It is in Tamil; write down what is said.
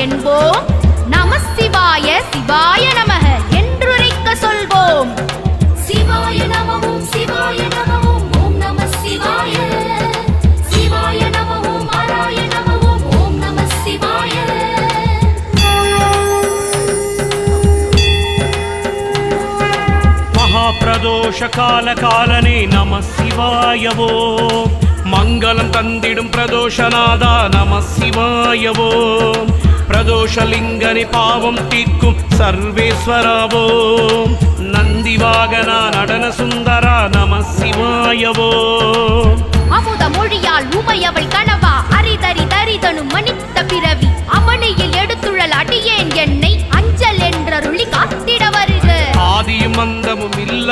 என்போம். நம சிவாய சிவாய நமக என்றுரைக்க சொல்வோம். சிவாய நமவும் சிவாய நமவும் ஓம் நம சிவாய. சிவாய நமவும் ஹராய நமவும் ஓம் நம சிவாய. மகாபிரதோஷ கால காலனே நம சிவாயவோ. மங்களம் தந்திடும் பிரதோஷநாதா நம சிவாயவோ. பிரதோஷலிங்கனே பாவம் தீர்க்கும் சர்வேஸ்வராவோ. நந்திவாகனா நடன சுந்தரா நம சிவாயவோ. அமுத மொழியால் உமையவள் கனவா அரிதரி தரிதனும் மனித்த பிறவி அவனையில் எடுத்துழல் அடியேன் என்னை அஞ்சல் என்றருளி காத்திட வருக. ஆதியும் அந்தமும் இல்ல